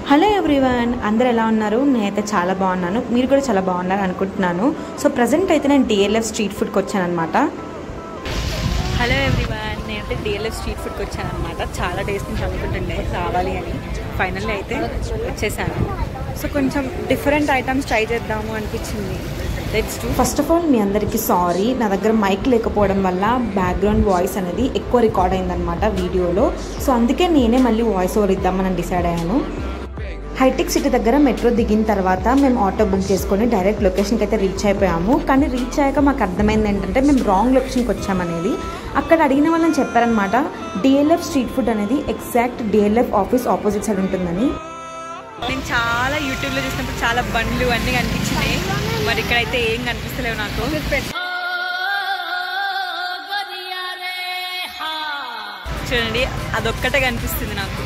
Hello everyone, అందరూ ఎలా ఉన్నారు? నేనైతే చాలా బాగున్నాను, మీరు కూడా చాలా బాగున్నారు అనుకుంటున్నాను. సో ప్రజెంట్ అయితే నేను డిఎల్ఎఫ్ స్ట్రీట్ ఫుడ్కి వచ్చాను అనమాట. హలో ఎవ్రీవన్, నేనైతే డిఎల్ఎఫ్ స్ట్రీట్ ఫుడ్కి వచ్చాను అనమాట. చాలా డేస్ నుంచి అనుకుంటుండే రావాలి అని, ఫైనల్లీ అయితే వచ్చేసాను. సో కొంచెం డిఫరెంట్ ఐటమ్స్ ట్రై చేద్దాము అనిపించింది. ఫస్ట్ ఆఫ్ ఆల్ మీ అందరికీ సారీ, నా దగ్గర మైక్ లేకపోవడం వల్ల బ్యాక్గ్రౌండ్ వాయిస్ అనేది ఎక్కువ రికార్డ్ అయిందనమాట వీడియోలో. సో అందుకే నేనే మళ్ళీ వాయిస్ ఓవర్ ఇద్దామని డిసైడ్ అయ్యాను. హైటెక్ సిటీ దగ్గర మెట్రో దిగిన తర్వాత మేము ఆటో బుక్ చేసుకొని డైరెక్ట్ లొకేషన్కి అయితే రీచ్ అయిపోయాము. కానీ రీచ్ అయ్యాక మాకు అర్థమైంది ఏంటంటే మేము రాంగ్ లొకేషన్కి వచ్చామనేది. అక్కడ అడిగిన వాళ్ళని చెప్పారనమాట, డిఎల్ఎఫ్ స్ట్రీట్ ఫుడ్ అనేది exact DLF office opposite side ఉంటుందని. నేను చాలా యూట్యూబ్లో చూసినప్పుడు చాలా బండ్లు అన్నీ కనిపించినాయి, మరి ఇక్కడైతే ఏం కనిపిస్తలేవు నాకు. చూడండి, అదొక్కటే కనిపిస్తుంది నాకు,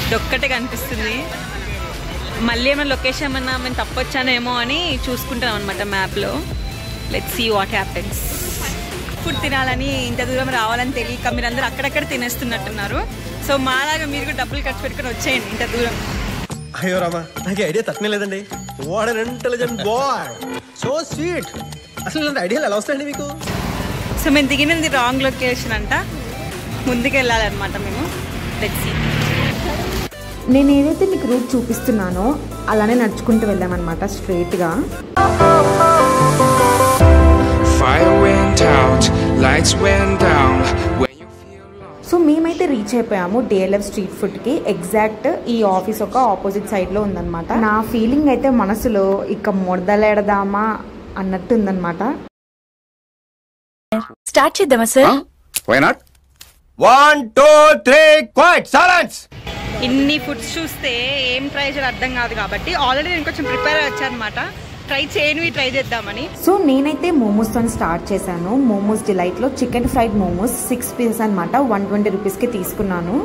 ఇదొక్కటే కనిపిస్తుంది. మళ్ళీ ఏమైనా లొకేషన్ ఏమన్నా మేము తప్పొచ్చానేమో అని చూసుకుంటాం అనమాట మ్యాప్లో. Let's see what happens. Food తినాలని ఇంత దూరం రావాలని తెలియక మీరందరూ అక్కడక్కడ తినేస్తున్నట్టున్నారు. సో మాలాగా మీరు కూడా డబ్బులు ఖర్చు పెట్టుకుని వచ్చేయండి ఇంత దూరం. అయ్యో రామా, నాకు ఐడియా తక్కువ లేదండి. What an intelligent boy, so sweet. అసలు ఇలాంటి ఐడియాలు ఎలా వస్తాయండి మీకు? సో మేము దిగినది రాంగ్ లొకేషన్ అంట, ముందుకు వెళ్ళాలన్నమాట మేము. Let's see. నేను ఏదైతే మీకు రూట్ చూపిస్తున్నానో అలానే నడుచుకుంటూ వెళ్ళామన్నమాట స్ట్రైట్గా. సో మేమైతే రీచ్ అయిపోయాము డిఎల్ఎఫ్ స్ట్రీట్ ఫుడ్కి. ఎగ్జాక్ట్ ఈ ఆఫీస్ ఒక ఆపోజిట్ సైడ్లో ఉందన్నమాట. నా ఫీలింగ్ అయితే మనసులో ఇక మొదలెడదామా అన్నట్టు ఉందన్నమాట. స్టార్ట్ చేద్దామా sir? Why not? 1 2 3 quite silence. ఇన్ని ఫుడ్స్ చూస్తే ఏం ట్రై చేయాలి అర్థం కాదు కాబట్టి ఆల్రెడీ నేను కొంచెం ప్రిపేర్ వచ్చానమాట, ట్రై చేయనివి ట్రై చేద్దామని. సో నేనైతే మోమోస్తో స్టార్ట్ చేశాను. మోమోస్ డిలైట్లో చికెన్ ఫ్రైడ్ మోమోస్ 6 పీసెస్ అనమాట, 120 రూపీస్కి తీసుకున్నాను.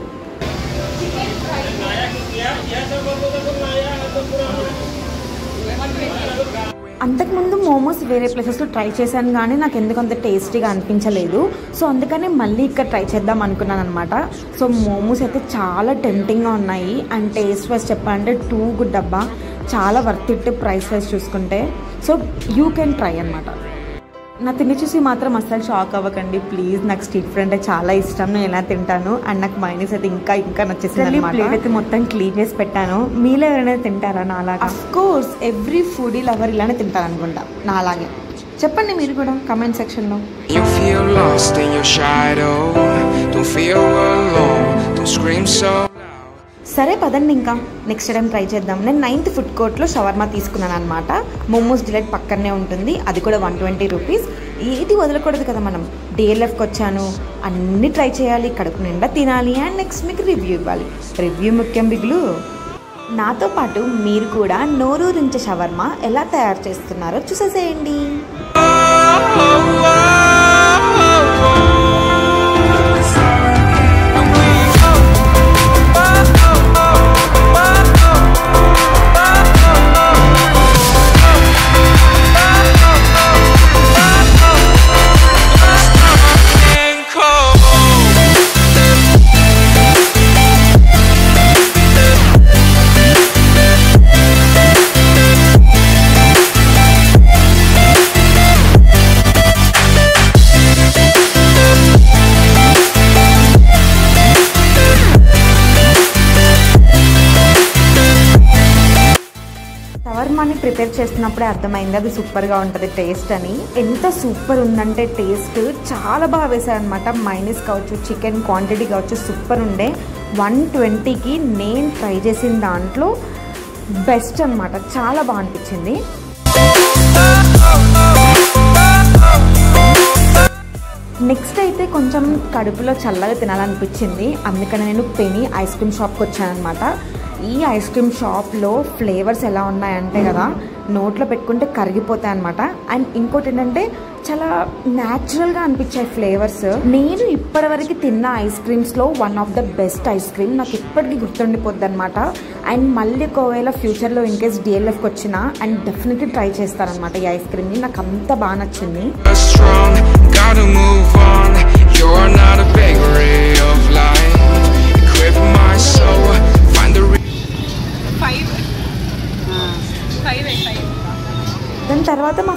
అంతకుముందు మోమోస్ వేరే ప్లేసెస్లో ట్రై చేశాను కానీ నాకు ఎందుకు అంత టేస్టీగా అనిపించలేదు. సో అందుకనే మళ్ళీ ఇక్కడ ట్రై చేద్దాం అనుకున్నాను అనమాట. సో మోమోస్ అయితే చాలా టెంప్టింగ్గా ఉన్నాయి అండ్ టేస్ట్ వైజ్ చెప్పాలంటే టూ గుడ్ డబ్బా, చాలా వర్త్ ఇట్ ప్రైస్ వైజ్ చూసుకుంటే. సో యూ కెన్ ట్రై అనమాట. నా తిని చూసి మాత్రం అస్సలు షాక్ అవ్వకండి ప్లీజ్. నాకు స్ట్రీట్ ఫుడ్ అంటే చాలా ఇష్టం, నేను ఎలా తింటాను. అండ్ నాకు మైనస్ అయితే ఇంకా నచ్చేసింది. ప్లేట్ అయితే మొత్తం క్లీన్ చేసి పెట్టాను. మీలో ఎవరైనా తింటారా నా అలాగే? Of course every foodie lover ఇలానే తింటారు అనుకుంటా నా అలాగే. చెప్పండి మీరు కూడా కమెంట్ సెక్షన్లో. సరే పదండి, ఇంకా నెక్స్ట్ టైం ట్రై చేద్దాం. నేను 9th ఫుడ్ కోర్ట్లో షవర్మా తీసుకున్నాను అనమాట. మోమోస్ డిలైట్ పక్కనే ఉంటుంది, అది కూడా 120 రూపీస్. ఏది వదలకూడదు కదా మనం. డిఎల్ఎఫ్కి వచ్చాను, అన్నీ ట్రై చేయాలి, కడుపు నిండా తినాలి అండ్ నెక్స్ట్ మీకు రివ్యూ ఇవ్వాలి. రివ్యూ ముఖ్యం బిగులు. నాతో పాటు మీరు కూడా నోరూరించే షవర్మా ఎలా తయారు చేస్తున్నారో చూసేసేయండి. షవర్మాని ప్రిపేర్ చేస్తున్నప్పుడే అర్థమైంది అది సూపర్గా ఉంటుంది టేస్ట్ అని. ఎంత సూపర్ ఉందంటే టేస్ట్ చాలా బాగా వేసారనమాట. మైనస్ కావచ్చు, చికెన్ క్వాంటిటీ కావచ్చు, సూపర్ ఉండే. 120కి నేను ట్రై చేసిన దాంట్లో బెస్ట్ అనమాట, చాలా బాగా అనిపించింది. నెక్స్ట్ అయితే కొంచెం కడుపులో చల్లగా తినాలనిపించింది, అందుకని నేను పెనీ ఐస్ క్రీమ్ షాప్కి వచ్చానమాట. ఈ ఐస్ క్రీమ్ షాప్లో ఫ్లేవర్స్ ఎలా ఉన్నాయంటే కదా, నోట్లో పెట్టుకుంటే కరిగిపోతాయి అనమాట. అండ్ ఇంకోటి ఏంటంటే చాలా న్యాచురల్గా అనిపించాయి ఫ్లేవర్స్. నేను ఇప్పటివరకు తిన్న ఐస్ క్రీమ్స్లో one of the best ice cream, నాకు ఇప్పటికీ గుర్తుండిపోద్ది అనమాట. అండ్ మళ్ళీ ఒకవేళ ఫ్యూచర్లో ఇన్ కేస్ డిఎల్ఎఫ్కి వచ్చినా అండ్ డెఫినెట్లీ ట్రై చేస్తానమాట ఈ ఐస్ క్రీమ్ని. నాకు అంత బాగా నచ్చింది.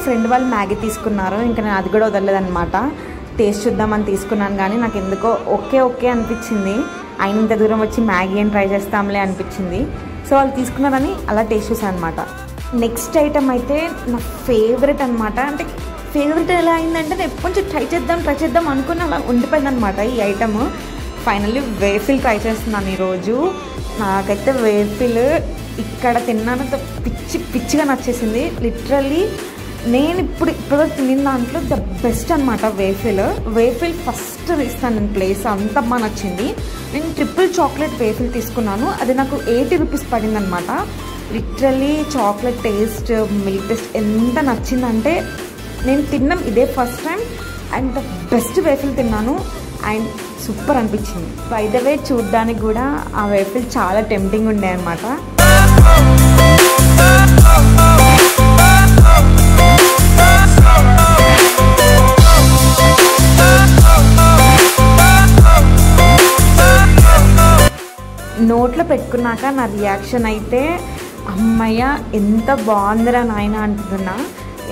ఫ్రెండ్ వాళ్ళు మ్యాగీ తీసుకున్నారు. ఇంకా నేను అది కూడా వదలలేదన్నమాట. టేస్ట్ చూద్దామని తీసుకున్నాను కానీ నాకు ఎందుకో ఓకే అనిపించింది. అయినంత దూరం వచ్చి మ్యాగీ అని ట్రై చేస్తాంలే అనిపించింది. సో వాళ్ళు తీసుకున్నారని అలా టేస్ట్ చూసాను అనమాట. నెక్స్ట్ ఐటమ్ అయితే నా ఫేవరెట్ అనమాట. అంటే ఫేవరెట్ ఎలా అయిందంటే నేను ఎప్పటి నుంచి ట్రై చేద్దాం అనుకుని అలా ఉండిపోయింది అనమాట ఈ ఐటమ్. ఫైనల్లీ వేఫిల్ ట్రై చేస్తున్నాను ఈరోజు. నాకైతే వేఫిల్ ఇక్కడ తిన్నాను పిచ్చిగా నచ్చేసింది. లిటరల్లీ నేను ఇప్పుడు తిన్న దాంట్లో ద బెస్ట్ అనమాట వేఫిల్ ఫస్ట్ ఇస్తాను నేను ప్లేస్. అంత బాగా నచ్చింది. నేను ట్రిపుల్ చాక్లెట్ వేఫిల్ తీసుకున్నాను. అది నాకు 80 రూపీస్ పడింది అనమాట. Literally chocolate taste, milk taste ఎంత నచ్చిందంటే నేను తిన్నాం ఇదే first time and the best waffle తిన్నాను అండ్ సూపర్ అనిపించింది. బై ద వే చూడ్డానికి కూడా ఆ వేఫిల్ చాలా టెంప్టింగ్ ఉండే అనమాట. నోట్లో పెట్టుకున్నాక నా రియాక్షన్ అయితే అమ్మయ్య ఎంత బాగుందిరా నాయన అంటున్నా.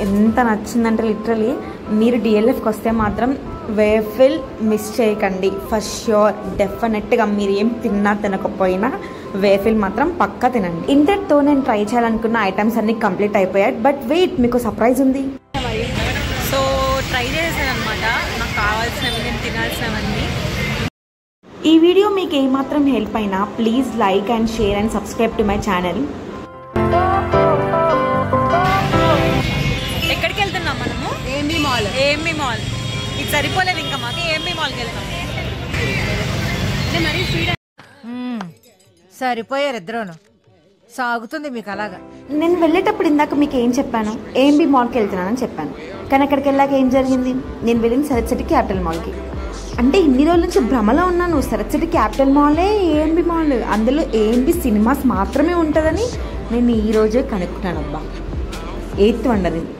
ఎంత నచ్చిందంటే లిటరలీ మీరు డిఎల్ఎఫ్కి వస్తే మాత్రం వేఫిల్ మిస్ చేయకండి. ఫర్ ష్యూర్ డెఫినెట్గా మీరు ఏం తినకపోయినా వేఫిల్ మాత్రం పక్కా తినండి. ఇంతటితో నేను ట్రై చేయాలనుకున్న ఐటమ్స్ అన్నీ కంప్లీట్ అయిపోయాయి. బట్ వెయిట్, మీకు సర్ప్రైజ్ ఉంది. సో ట్రై చేశాను అనమాట. నాకు కావాల్సినవి, నేను తినాల్సినవన్నీ. ఈ వీడియో మీకు ఏమాత్రం హెల్ప్ అయినా please like and share and subscribe to my channel. ఎక్కడికి వెళ్తున్నాం మనము? AMB mall. ఇది సరిపోలేదు ఇంకా మాకు. ఏఎంబి మాల్కి వెళ్తాం. సరిపోయారు ఇద్దరును. సాగుతుంది మీకు అలాగా. నేను వెళ్ళేటప్పుడు ఇందాక మీకు ఏం చెప్పాను? ఏఎంబి మాల్కి వెళ్తున్నానని చెప్పాను. కానీ అక్కడికి వెళ్ళాక ఏం జరిగింది? నేను వెళ్ళింది సరత్ సిటీ క్యాపిటల్ మాల్కి. అంటే ఇన్ని రోజుల నుంచి భ్రమలో ఉన్నాను. సరత్ సిటీ క్యాపిటల్ మాలే ఏఎంబి మాల్, అందులో ఏఎంబి సినిమాస్ మాత్రమే ఉంటుందని నేను ఈరోజే కనుక్కున్నాను. అబ్బా, 8th వండర్ ఇది.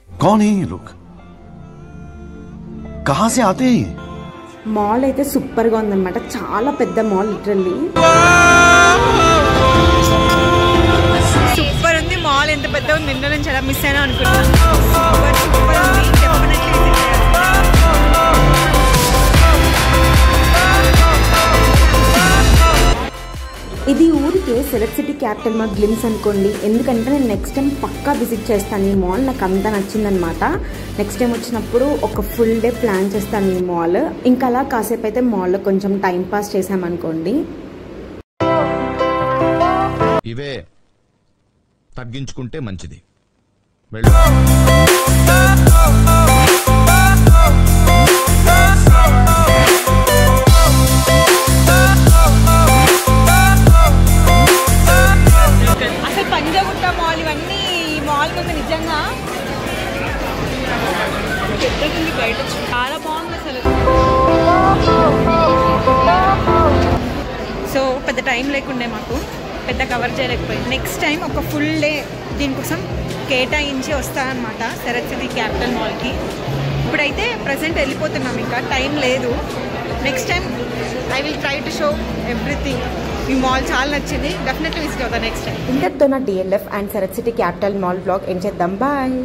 कौन है ये लोग? कहां से आते हैं? మాల్ అయితే సూపర్గా ఉందన్నమాట. చాలా పెద్ద మాల్ లిటరల్లీ. సూపర్ ఉంది మాల్. ఎంత పెద్ద ఉంది. నిన్న నుంచి ఎలా మిస్ అయినా అనుకుంటున్నాను. సూపర్ ఉంది. డెఫినెట్లీ ఇది ఊరికే select city capital mall glimpse అనుకోండి. ఎందుకంటే నేను నెక్స్ట్ టైం పక్కా విజిట్ చేస్తాను ఈ మాల్. నాకు అంతా నచ్చిందనమాట. నెక్స్ట్ టైం వచ్చినప్పుడు ఒక ఫుల్ డే ప్లాన్ చేస్తాను ఈ మాల్. ఇంకా అలా కాసేపు అయితే మాల్లో కొంచెం టైం పాస్ చేసామనుకోండి. ఇవే తగ్గించుకుంటే మంచిది. అసలు పంజాగుట్ట మాల్ ఇవన్నీ ఈ మాల్ కొంత నిజంగా పెద్దది బయట. చాలా బాగుంది అసలు. సో పెద్ద టైం లేకుండే మాకు, పెద్ద కవర్ చేయలేకపోయింది. నెక్స్ట్ టైం ఒక ఫుల్ డే దీనికోసం కేటాయించి వస్తానమాట సరత్ సిటీ క్యాపిటల్ మాల్కి. ఇప్పుడైతే ప్రజెంట్ వెళ్ళిపోతున్నాం, ఇంకా టైం లేదు. Next time I will try to show everything. ఈ మాల్ చాలా నచ్చింది. డెఫినెట్లీ విజిట్ అవుతాను నెక్స్ట్ టైం. ఇంతటితో నా DLF and Sarath city capital mall blog ఏం చేద్దాం. బాయ్.